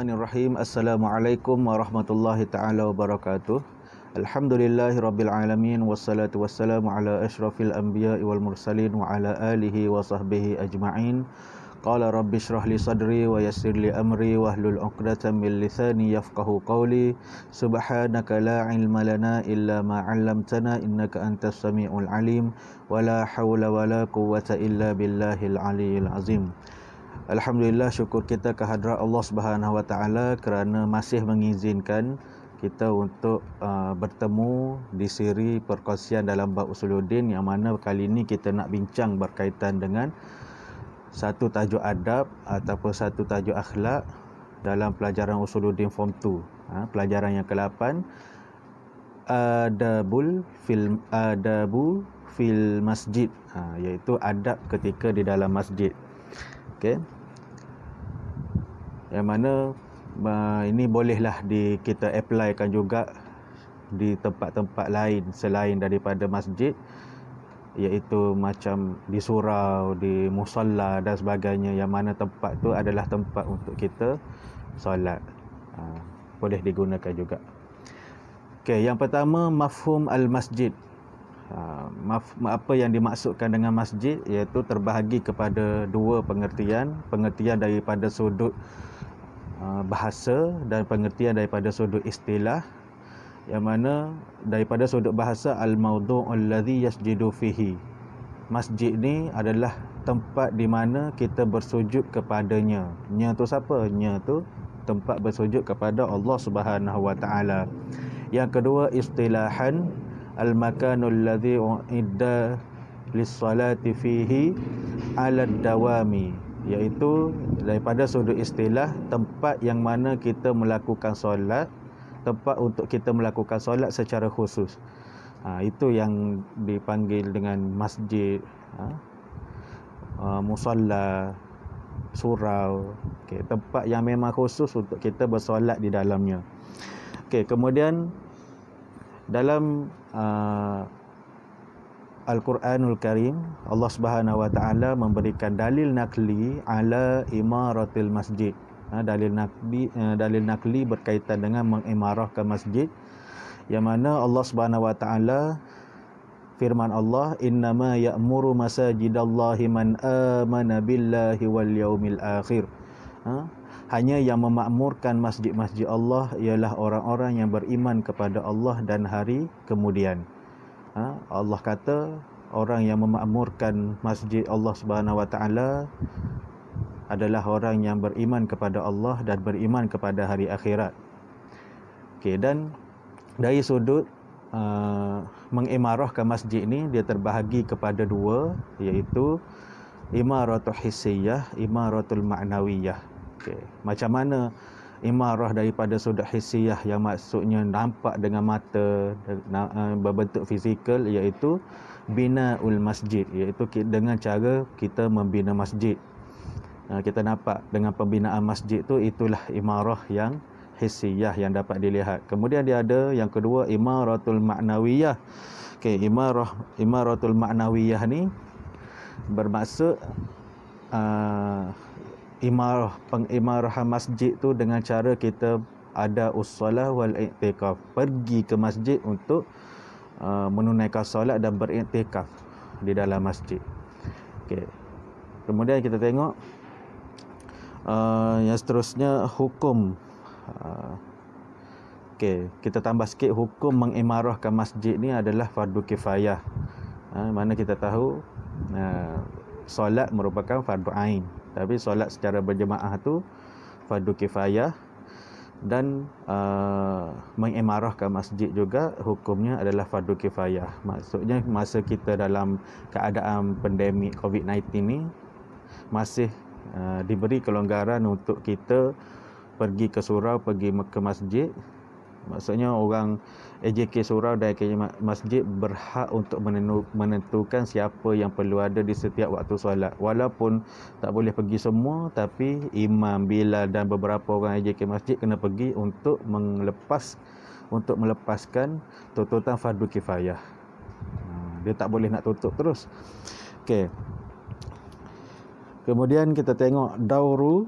Bismillahirrahmanirrahim. Assalamualaikum warahmatullahi taala wabarakatuh. Alhamdulillahirabbil alamin wassalatu wassalamu ala asyrafil anbiya'i wal mursalin wa ala alihi wa sahbihi ajma'in. Qala rabbi shrah li sadri wa yassir li amri wahlul 'uqdatam min lisani yafqahu qawli. Subhanaka la ilma lana illa ma 'allamtana innaka antas samiul alim. Wala haula wala quwwata illa billahil aliyyil azim. Alhamdulillah, syukur kita kehadrat Allah Subhanahu Wa Taala kerana masih mengizinkan kita untuk bertemu di siri perkongsian dalam bab Usuluddin, yang mana kali ini kita nak bincang berkaitan dengan satu tajuk adab ataupun satu tajuk akhlak dalam pelajaran Usuluddin Form 2, pelajaran yang ke-8, adabu fil masjid, iaitu adab ketika di dalam masjid. Okay. Yang mana ini bolehlah kita applykan juga di tempat-tempat lain selain daripada masjid, iaitu macam di surau, di musalla dan sebagainya, yang mana tempat tu adalah tempat untuk kita solat. Boleh digunakan juga. Okay, yang pertama, mafhum al-masjid. Apa yang dimaksudkan dengan masjid, iaitu terbahagi kepada dua pengertian daripada sudut bahasa dan pengertian daripada sudut istilah. Yang mana daripada sudut bahasa, al-mawdu' alladhi yasjidu fihi, masjid ni adalah tempat di mana kita bersujud kepadanya. Nya tu siapa? Nya tu tempat bersujud kepada Allah Subhanahu Wa Taala. Yang kedua, istilahan, al-makanul ladzi u'idda lis-salati fihi 'ala dawami, iaitu daripada sudut istilah tempat yang mana kita melakukan solat, tempat untuk kita melakukan solat secara khusus. Itu yang dipanggil dengan masjid, musalla, surau. Okay, tempat yang memang khusus untuk kita bersolat di dalamnya. Okay, kemudian dalam Al-Quranul Karim, Allah Subhanahu Wa Taala memberikan dalil nakli ala imaratil masjid. Dalil nakli berkaitan dengan mengimarahkan masjid, yang mana Allah Subhanahu Wa Taala, firman Allah, innama ya'muru masajidallahi man amana billahi wal yaumil akhir. Hanya yang memakmurkan masjid-masjid Allah ialah orang-orang yang beriman kepada Allah dan hari kemudian. Allah kata orang yang memakmurkan masjid Allah Subhanahu Wa Taala adalah orang yang beriman kepada Allah dan beriman kepada hari akhirat. Okey, dan dari sudut mengimarahkan masjid ni, dia terbahagi kepada dua, iaitu imaratul hissiyah, imaratul ma'nawiyah. Okay. Macam mana imarah daripada sudut hissiyah, yang maksudnya nampak dengan mata, berbentuk fizikal, iaitu binaul masjid, iaitu dengan cara kita membina masjid. Kita nampak dengan pembinaan masjid tu, itulah imarah yang hissiyah yang dapat dilihat. Kemudian dia ada yang kedua, imaratul ma'nawiyah. Okay, imaratul ma'nawiyah ni bermaksud pengimarahan masjid tu dengan cara kita ada ussalah wal i'tikaf, pergi ke masjid untuk menunaikan solat dan beriktikaf di dalam masjid. Okey. Kemudian kita tengok yang seterusnya, hukum. Okey, kita tambah sikit, hukum mengimarahkan masjid ni adalah fardu kifayah. Mana kita tahu solat merupakan fardu ain, tapi solat secara berjemaah tu fardu kifayah. Dan mengimarahkan masjid juga hukumnya adalah fardu kifayah. Maksudnya masa kita dalam keadaan pandemik COVID-19 ni, masih diberi kelonggaran untuk kita pergi ke surau, pergi ke masjid. Maksudnya orang AJK surau dan AJK masjid berhak untuk menentukan siapa yang perlu ada di setiap waktu solat. Walaupun tak boleh pergi semua, tapi imam, bilal dan beberapa orang AJK masjid kena pergi untuk melepaskan tuntutan fardu kifayah. Dia tak boleh nak tutup terus. Okey. Kemudian kita tengok dauru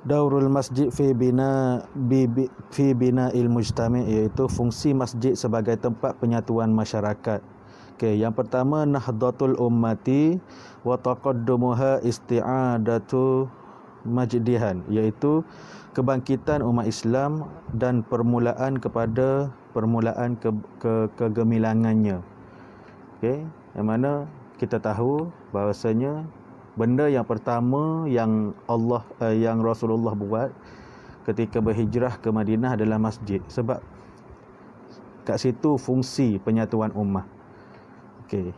Daurul masjid fi bina'il mujtami', iaitu fungsi masjid sebagai tempat penyatuan masyarakat. Okey, yang pertama nahdatul ummati wa taqaddumuha isti'adatu majdihan, iaitu kebangkitan umat Islam dan permulaan kegemilangannya. Okey, yang mana kita tahu bahawasanya benda yang pertama yang yang Rasulullah buat ketika berhijrah ke Madinah adalah masjid, sebab kat situ fungsi penyatuan ummah. Okey.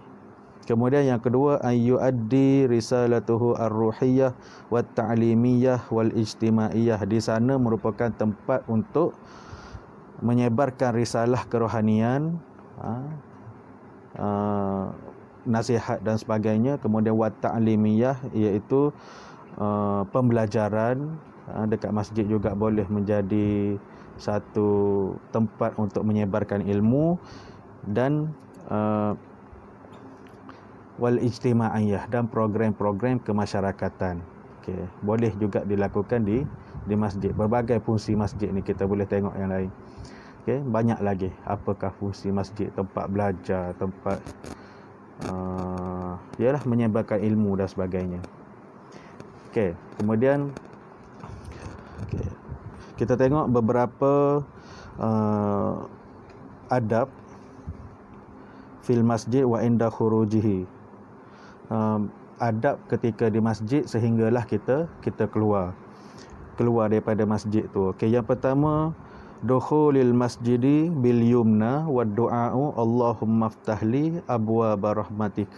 Kemudian yang kedua, ayyuaddi risalatuhu ar-ruhiyyah wat ta'limiyah wal ijtimaiyah. Di sana merupakan tempat untuk menyebarkan risalah kerohanian, nasihat dan sebagainya. Kemudian wat ta'limiyah, iaitu pembelajaran. Dekat masjid juga boleh menjadi satu tempat untuk menyebarkan ilmu, dan wal ijtimaiyah, dan program-program kemasyarakatan. Okey, boleh juga dilakukan di masjid. Berbagai fungsi masjid ni kita boleh tengok yang lain. Okey, banyak lagi apakah fungsi masjid, tempat belajar, tempat ialah menyebarkan ilmu dan sebagainya. Okey, kemudian kita tengok beberapa adab fil masjid wa inda khurujihi. Adab ketika di masjid sehinggalah kita keluar daripada masjid tu. Okey, yang pertama dukhulil masjidi bil yumna wa du'a'u Allahumma ftahli abwaaba rahmatik.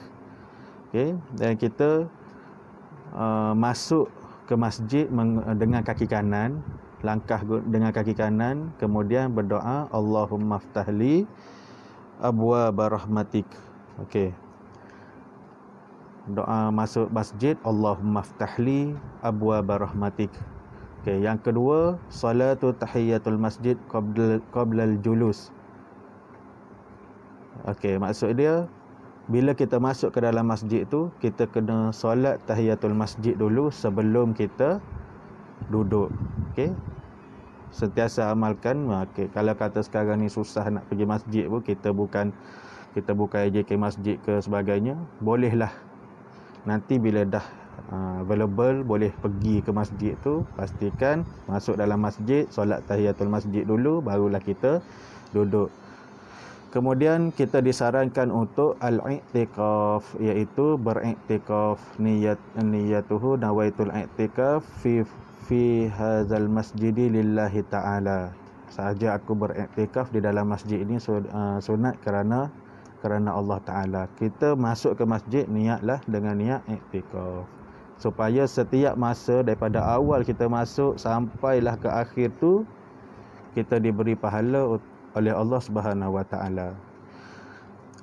Okey, dan kita masuk ke masjid dengan kaki kanan, langkah dengan kaki kanan, kemudian berdoa Allahumma ftahli abwaaba rahmatik. Okey, doa masuk masjid Allahumma ftahli abwaaba rahmatik. Okey, yang kedua salatu tahiyatul masjid qablal julus. Okey, maksud dia bila kita masuk ke dalam masjid tu, kita kena solat tahiyatul masjid dulu sebelum kita duduk. Okey, sentiasa amalkan. Okey, kalau kata sekarang ni susah nak pergi masjid pun, kita bukan AJK masjid ke sebagainya, bolehlah nanti bila dah available boleh pergi ke masjid tu, pastikan masuk dalam masjid, solat tahiyatul masjid dulu, barulah kita duduk. Kemudian kita disarankan untuk al-i'tikaf, iaitu beriktikaf. Niyatuhu nawaitul i'tikaf fi hadzal masjidi lillahi ta'ala. Sahaja aku beriktikaf di dalam masjid ini sunat kerana Allah Ta'ala. Kita masuk ke masjid, niatlah dengan niat i'tikaf, supaya setiap masa daripada awal kita masuk sampailah ke akhir tu, kita diberi pahala oleh Allah Subhanahu Wa Ta'ala.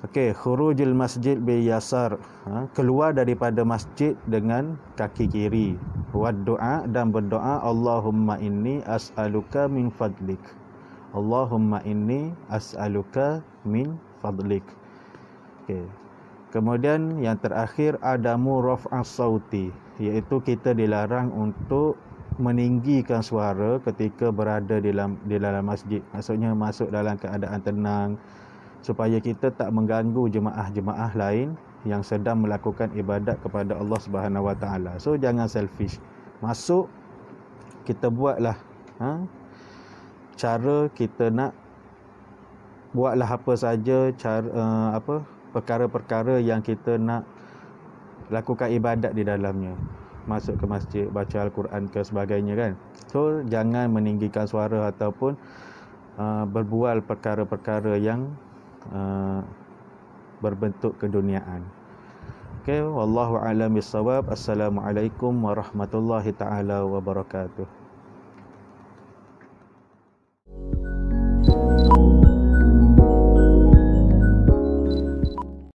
Okey, khurujul masjid bi yasar, keluar daripada masjid dengan kaki kiri. Wa doa, dan berdoa Allahumma inni as'aluka min fadlik. Allahumma inni as'aluka min fadlik. Okey. Kemudian yang terakhir adamu raf'as sauti, iaitu kita dilarang untuk meninggikan suara ketika berada di dalam masjid. Maksudnya masuk dalam keadaan tenang, supaya kita tak mengganggu jemaah-jemaah lain yang sedang melakukan ibadat kepada Allah Subhanahu Wa Taala. So jangan selfish. Masuk, kita buatlah cara kita nak, buatlah apa saja cara perkara-perkara yang kita nak lakukan ibadat di dalamnya. Masuk ke masjid, baca Al-Quran ke sebagainya kan. So jangan meninggikan suara ataupun berbual perkara-perkara yang berbentuk keduniaan. Okay, wallahu a'lam bissawab. Assalamualaikum warahmatullahi taala wabarakatuh.